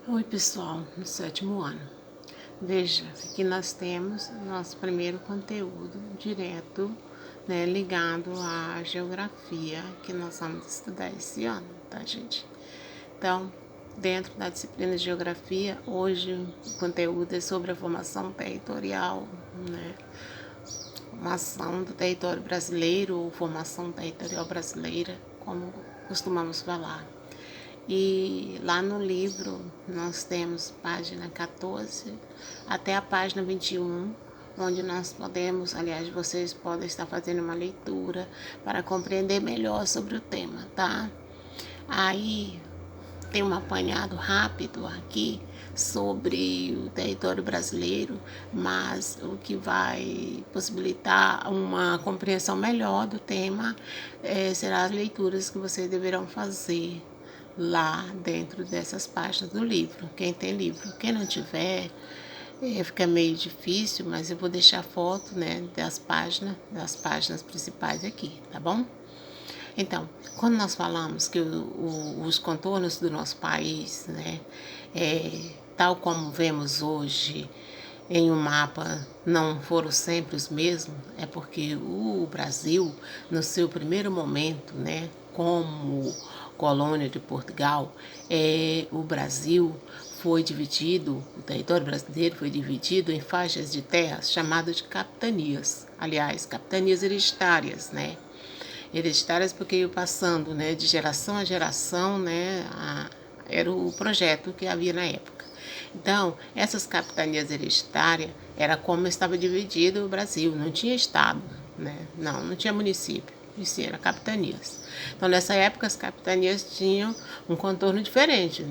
Oi pessoal, no 7º ano. Veja, aqui nós temos nosso primeiro conteúdo direto, ligado à geografia que nós vamos estudar esse ano, tá gente? Então, dentro da disciplina de geografia, hoje o conteúdo é sobre a formação territorial, formação do território brasileiro ou formação territorial brasileira, como costumamos falar. E lá no livro nós temos página 14 até a página 21, onde nós podemos, aliás, vocês podem estar fazendo uma leitura para compreender melhor sobre o tema, tá? Aí tem um apanhado rápido aqui sobre o território brasileiro, mas o que vai possibilitar uma compreensão melhor do tema serão as leituras que vocês deverão fazer lá dentro dessas páginas do livro. Quem tem livro, quem não tiver, fica meio difícil, mas eu vou deixar foto, das páginas principais aqui, tá bom? Então, quando nós falamos que os contornos do nosso país, tal como vemos hoje em um mapa, não foram sempre os mesmos, é porque o Brasil, no seu primeiro momento, como colônia de Portugal, o Brasil foi dividido, o território brasileiro foi dividido em faixas de terras chamadas de capitanias, aliás, capitanias hereditárias, hereditárias porque ia passando, de geração a geração, era o projeto que havia na época. Então, essas capitanias hereditárias era como estava dividido o Brasil, não tinha estado, não tinha município, e sim, era capitanias. Então, nessa época, as capitanias tinham um contorno diferente,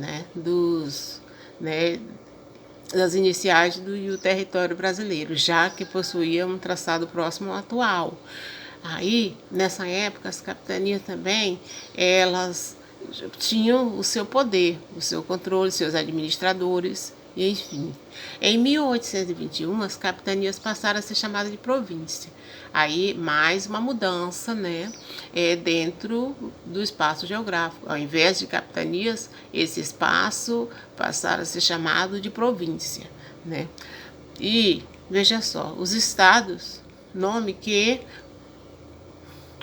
das iniciais do território brasileiro, já que possuía um traçado próximo ao atual. Aí, nessa época, as capitanias também, elas tinham o seu poder, o seu controle, seus administradores, e enfim. Em 1821, as capitanias passaram a ser chamadas de província. Aí, mais uma mudança, dentro do espaço geográfico. Ao invés de capitanias, esse espaço passaram a ser chamado de província, E, veja só, os estados, nome que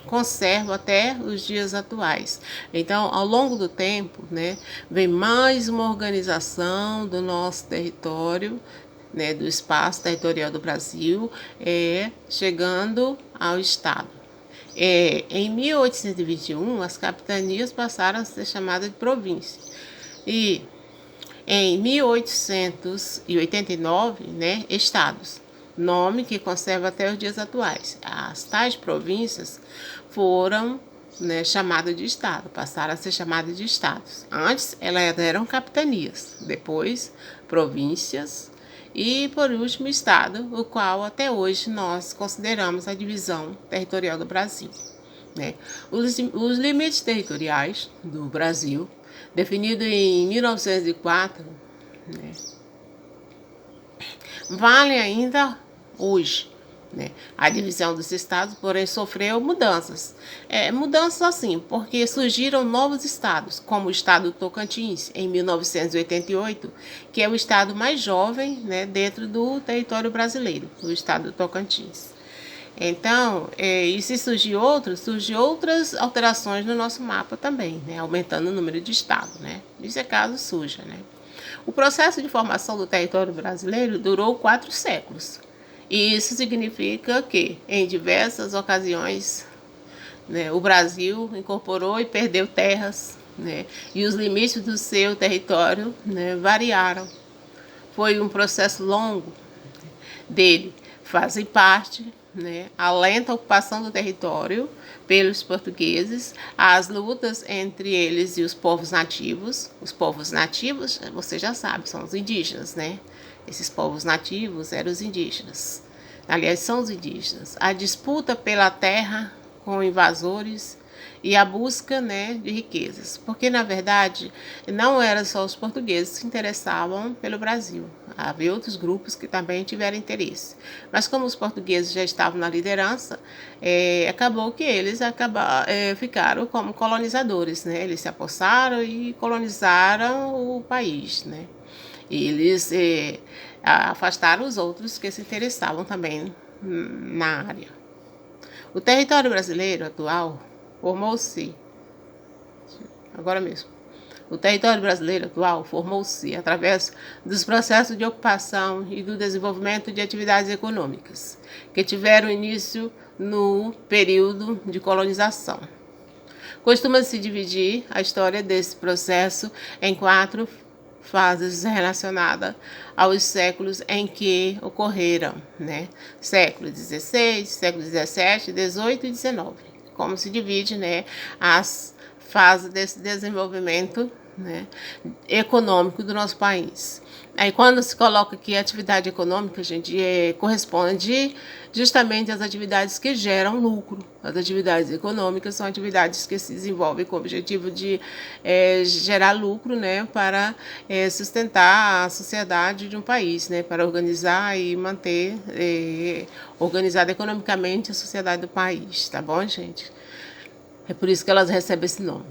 conservo até os dias atuais. Então, ao longo do tempo, vem mais uma organização do nosso território, do espaço territorial do Brasil, chegando ao Estado. Em 1821, as capitanias passaram a ser chamadas de província. E em 1889, estados, nome que conserva até os dias atuais. As tais províncias foram chamadas de estado, passaram a ser chamadas de estados. Antes elas eram capitanias, depois províncias e por último estado, o qual até hoje nós consideramos a divisão territorial do Brasil. Os limites territoriais do Brasil, definido em 1904, vale ainda hoje. A divisão dos estados, porém, sofreu mudanças. Mudanças assim, porque surgiram novos estados, como o estado do Tocantins, em 1988, que é o estado mais jovem, dentro do território brasileiro, o estado do Tocantins. Então, e se surgem outras alterações no nosso mapa também, aumentando o número de estados, Isso é caso surja, O processo de formação do território brasileiro durou 4 séculos. E isso significa que, em diversas ocasiões, o Brasil incorporou e perdeu terras, e os limites do seu território variaram. Foi um processo longo dele. Fazem parte a lenta ocupação do território pelos portugueses, as lutas entre eles e os povos nativos. Os povos nativos, você já sabe, são os indígenas, Esses povos nativos eram os indígenas. Aliás, são os indígenas. A disputa pela terra com invasores e a busca de riquezas. Porque, na verdade, não eram só os portugueses que se interessavam pelo Brasil. Havia outros grupos que também tiveram interesse. Mas como os portugueses já estavam na liderança, acabou que eles ficaram como colonizadores, né? Eles se apossaram e colonizaram o país, né? E eles afastaram os outros que se interessavam também na área. O território brasileiro atual formou-se, agora mesmo, o território brasileiro atual formou-se através dos processos de ocupação e do desenvolvimento de atividades econômicas, que tiveram início no período de colonização. Costuma-se dividir a história desse processo em 4 fases relacionadas aos séculos em que ocorreram, né? Século XVI, século XVII, XVIII e XIX. Como se divide, né, as fases desse desenvolvimento, né, econômico do nosso país. Aí quando se coloca que a atividade econômica, gente, corresponde justamente às atividades que geram lucro. As atividades econômicas são atividades que se desenvolvem com o objetivo de gerar lucro, né, para sustentar a sociedade de um país, né, para organizar e manter organizada economicamente a sociedade do país, tá bom, gente? É por isso que elas recebem esse nome.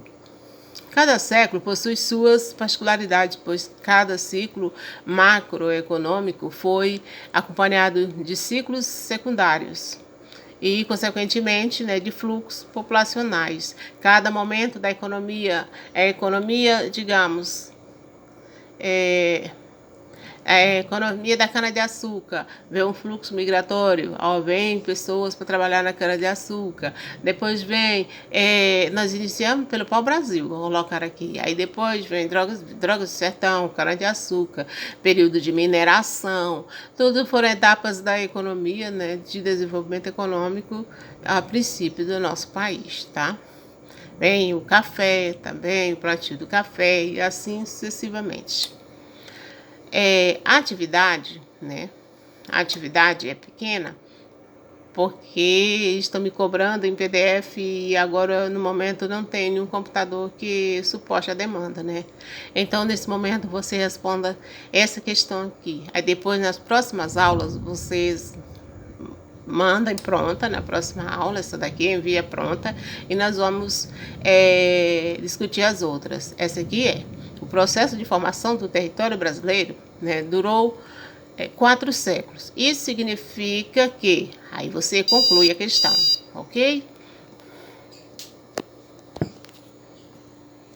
Cada século possui suas particularidades, pois cada ciclo macroeconômico foi acompanhado de ciclos secundários e, consequentemente, né, de fluxos populacionais. Cada momento da economia, digamos, a economia da cana-de-açúcar, vê um fluxo migratório, vem pessoas para trabalhar na cana-de-açúcar, depois vem, nós iniciamos pelo pau-brasil, vou colocar aqui, aí depois vem drogas do sertão, cana-de-açúcar, período de mineração, tudo foram etapas da economia, né, de desenvolvimento econômico a princípio do nosso país, tá? Vem o café também, o plantio do café e assim sucessivamente. A atividade, né? A atividade é pequena porque estão me cobrando em PDF e agora no momento não tenho um computador que suporte a demanda, né? Então nesse momento você responda essa questão aqui. Aí depois nas próximas aulas vocês mandem pronta na próxima aula, essa daqui envia pronta e nós vamos discutir as outras. Essa aqui o processo de formação do território brasileiro, né, durou 4 séculos. Isso significa que, aí você conclui a questão, ok?